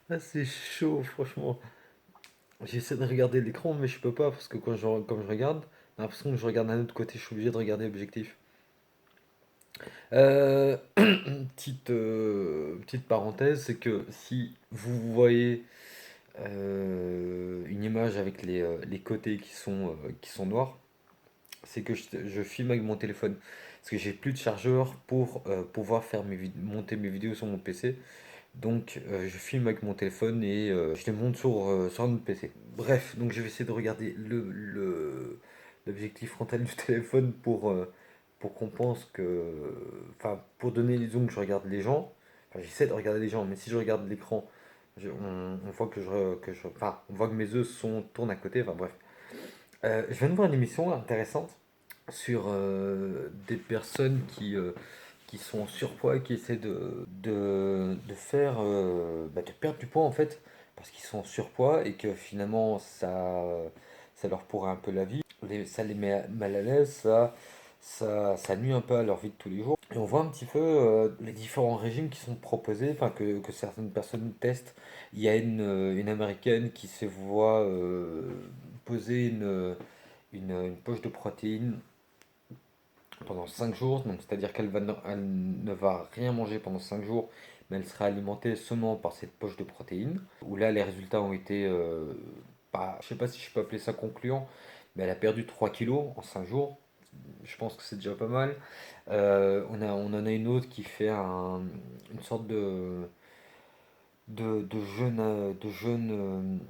Ah, c'est chaud, franchement. J'essaie de regarder l'écran, mais je peux pas parce que comme je regarde, j'ai l'impression que je regarde d'un autre côté, je suis obligé de regarder l'objectif. Petite parenthèse, c'est que si vous voyez une image avec les côtés qui sont noirs, c'est que je filme avec mon téléphone. Parce que j'ai plus de chargeur pour pouvoir faire monter mes vidéos sur mon PC. Donc je filme avec mon téléphone et je les monte sur un autre PC. Bref, donc je vais essayer de regarder l'objectif frontal du téléphone pour qu'on pense que... Enfin, pour donner disons que je regarde les gens. Enfin, j'essaie de regarder les gens, mais si je regarde l'écran, on voit enfin, on voit que mes œufs tournent à côté. Enfin bref. Je viens de voir une émission intéressante sur des personnes qui sont en surpoids et qui essaient de faire, de perdre du poids en fait, parce qu'ils sont en surpoids et que finalement ça leur pourrait un peu la vie, ça les met mal à l'aise, ça nuit un peu à leur vie de tous les jours. Et on voit un petit peu les différents régimes qui sont proposés, enfin que certaines personnes testent. Il y a une américaine qui se voit poser une poche de protéines pendant 5 jours, donc c'est-à-dire elle ne va rien manger pendant 5 jours, mais elle sera alimentée seulement par cette poche de protéines, où là les résultats ont été, pas, je sais pas si je peux appeler ça concluant, mais elle a perdu 3 kilos en 5 jours, je pense que c'est déjà pas mal. On en a une autre qui fait une sorte de jeûne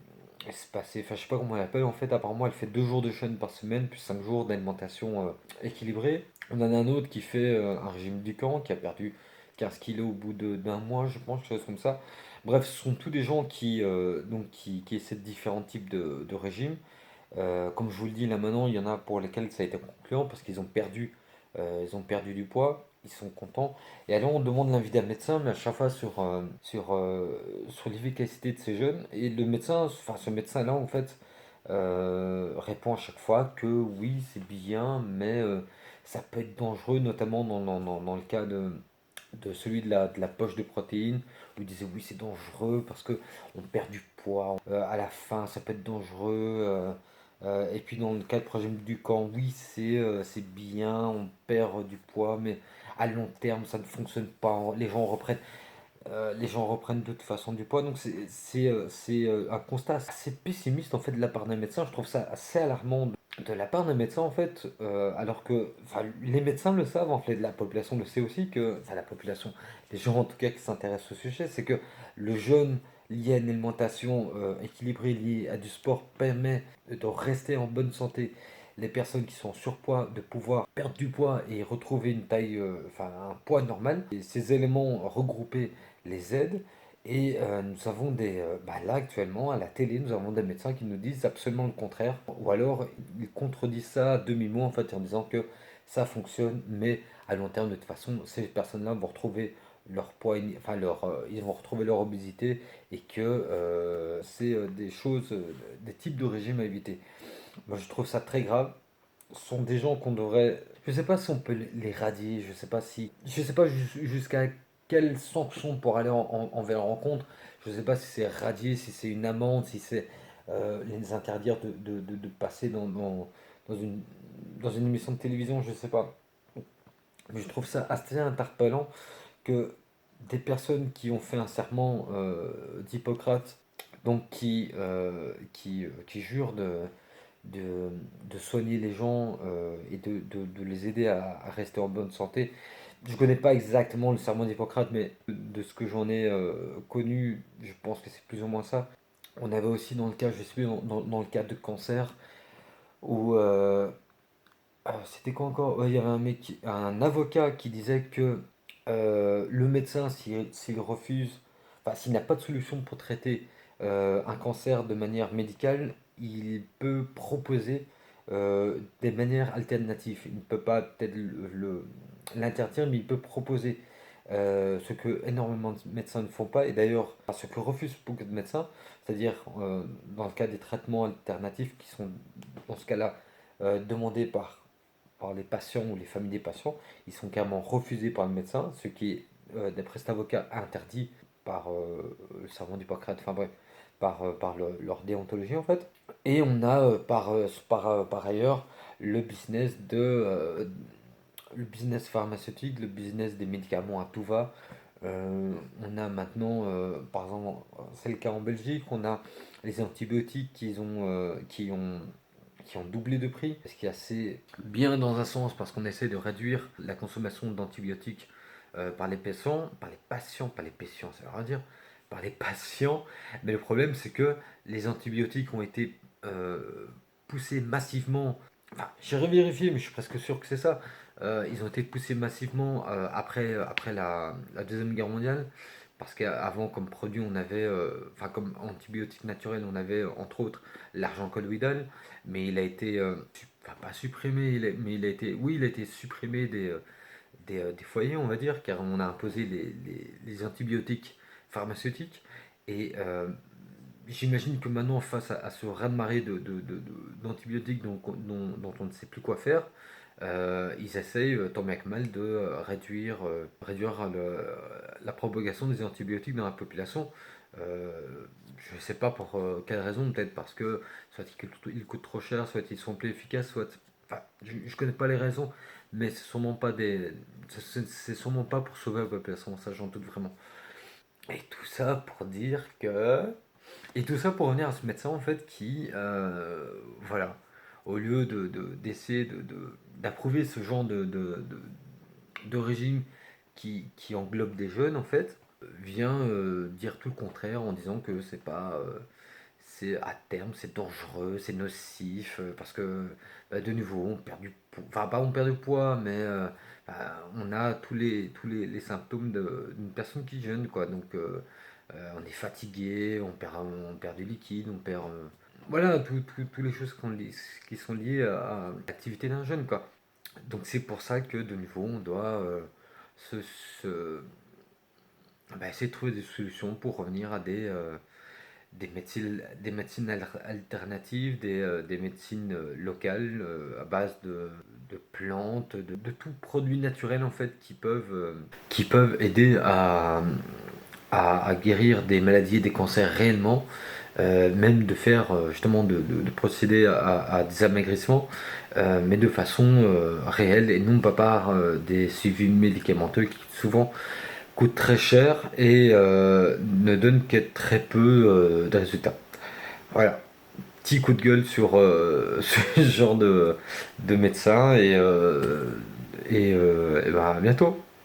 espacé, enfin je sais pas comment elle appelle en fait, apparemment elle fait 2 jours de jeûne par semaine, puis 5 jours d'alimentation équilibrée. On en a un autre qui fait un régime du camp, qui a perdu 15 kilos au bout d'un mois, je pense, quelque chose comme ça. Bref, ce sont tous des gens qui essaient différents types de régimes. Comme je vous le dis là maintenant, il y en a pour lesquels ça a été concluant parce qu'ils ont perdu du poids, ils sont contents. Et alors on demande l'avis d'un médecin, mais à chaque fois sur l'efficacité de ces jeunes. Et le médecin, enfin ce médecin-là en fait, répond à chaque fois que oui, c'est bien, mais ça peut être dangereux, notamment dans le cas de celui de la poche de protéines, où il disait oui, c'est dangereux parce que on perd du poids. À la fin, ça peut être dangereux. Et puis dans le cas de projet du camp, oui, c'est bien, on perd du poids, mais à long terme, ça ne fonctionne pas. Les gens reprennent de toute façon du poids. Donc c'est un constat assez pessimiste en fait de la part d'un médecin. Je trouve ça assez alarmant de la part d'un médecin en fait, alors que enfin, les médecins le savent, en fait, la population le sait aussi que, enfin la population, les gens en tout cas qui s'intéressent au sujet, c'est que le jeûne lié à une alimentation équilibrée, liée à du sport, permet de rester en bonne santé. Les personnes qui sont en surpoids, de pouvoir perdre du poids et retrouver une taille, enfin un poids normal. Et ces éléments regroupés les aident. Et nous avons là actuellement à la télé, nous avons des médecins qui nous disent absolument le contraire. Ou alors ils contredisent ça à demi-mot en fait en disant que ça fonctionne, mais à long terme de toute façon, ces personnes-là vont retrouver leur poids, ils vont retrouver leur obésité et que c'est des choses, des types de régimes à éviter. Moi je trouve ça très grave. Ce sont des gens qu'on devrait. Je sais pas si on peut les radier, je sais pas si. Je sais pas jusqu'à quelle sanction pour aller envers leur rencontre. Je sais pas si c'est radier, si c'est une amende, si c'est les interdire de passer dans une, dans une émission de télévision, je sais pas. Mais je trouve ça assez interpellant que des personnes qui ont fait un serment d'Hippocrate, donc qui jurent de, de soigner les gens et de les aider à rester en bonne santé. Je ne connais pas exactement le serment d'Hippocrate, mais de ce que j'en ai connu, je pense que c'est plus ou moins ça. On avait aussi dans le cas, je suis dans le cas de cancer, où c'était quoi encore? Ouais, il y avait un avocat qui disait que le médecin, s'il refuse, enfin s'il n'a pas de solution pour traiter un cancer de manière médicale, il peut proposer des manières alternatives. Il ne peut pas peut-être l'interdire, mais il peut proposer ce que énormément de médecins ne font pas, et d'ailleurs ce que refusent beaucoup de médecins, c'est-à-dire dans le cas des traitements alternatifs qui sont dans ce cas-là demandés par les patients ou les familles des patients, ils sont carrément refusés par le médecin, ce qui est, d'après cet avocat, interdit par le serment d'Hippocrate, enfin bref, par leur déontologie en fait. Et on a par ailleurs le business le business pharmaceutique, le business des médicaments à tout va. On a maintenant, par exemple, c'est le cas en Belgique, on a les antibiotiques qui ont doublé de prix, ce qui est assez bien dans un sens parce qu'on essaie de réduire la consommation d'antibiotiques par les patients, pas les patients, ça veut rien dire, par les patients. Mais le problème, c'est que les antibiotiques ont été poussés massivement. Enfin, j'ai revérifié, mais je suis presque sûr que c'est ça. Ils ont été poussés massivement après la Deuxième Guerre mondiale. Parce qu'avant, comme produit, on avait, enfin, comme antibiotique naturel, on avait entre autres l'argent colloïdal, mais il a été, enfin, pas supprimé, mais il a été, oui, il a été supprimé des foyers, on va dire, car on a imposé les antibiotiques pharmaceutiques. Et j'imagine que maintenant, face à ce raz-de-marée d'antibiotiques dont on ne sait plus quoi faire, ils essayent tant bien que mal de réduire la propagation des antibiotiques dans la population. Euh, je ne sais pas pour quelle raison, peut-être parce que soit ils coûtent trop cher, soit ils sont plus efficaces, soit... Enfin, je ne connais pas les raisons, mais c'est sûrement pas pour sauver la population, ça j'en doute vraiment. Et tout ça pour dire que... Et tout ça pour revenir à ce médecin en fait qui, voilà, au lieu d'essayer d'approuver ce genre de régime qui englobe des jeunes en fait, vient dire tout le contraire en disant que c'est pas, c'est à terme, c'est dangereux, c'est nocif, parce que bah, de nouveau on perd du poids, enfin pas on perd du poids, mais on a les symptômes d'une personne qui jeûne quoi, donc on est fatigué, on perd du liquide, on perd voilà toutes les choses qui sont liées à l'activité d'un jeûne quoi. Donc c'est pour ça que de nouveau on doit se, se- essayer de trouver des solutions pour revenir à des médecines alternatives, des médecines locales à base de plantes, de tout produit naturel en fait qui peuvent aider à guérir des maladies et des cancers réellement, même de faire justement de procéder à des amaigrissements, mais de façon réelle et non pas par des suivis médicamenteux qui souvent coûtent très cher et ne donnent que très peu de résultats. Voilà, petit coup de gueule sur ce genre de médecin et ben, à bientôt.